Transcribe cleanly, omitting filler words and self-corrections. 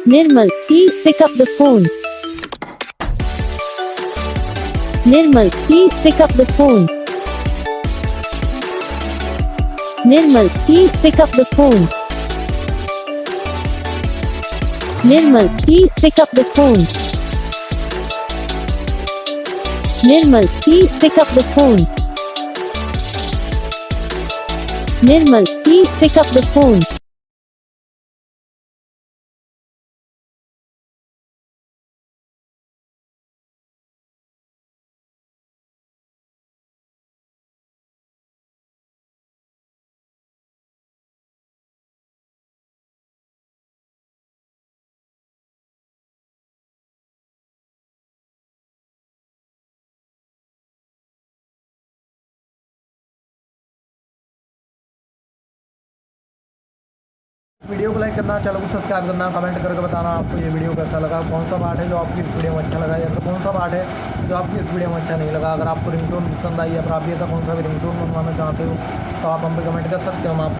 Nirmal, please pick up the phone. Nirmal, please pick up the phone. Nirmal, please pick up the phone. Nirmal, please pick up the phone. Nirmal, please pick up the phone. Nirmal, please pick up the phone. Video को like करना, channel को subscribe करना, comment करके बताना आपको ये video कैसा लगा, कौन सा पार्ट है जो आपकी इस वीडियो में अच्छा लगा या फिर कौन सा पार्ट है जो आपकी इस वीडियो में अच्छा नहीं लगा। अगर आपको रिंगटोन पसंद आई या फिर आप ये ऐसा कौन सा भी रिंगटोन बनवाना चाहते हो तो आप हम पे कमेंट कर सकते हो। हम आप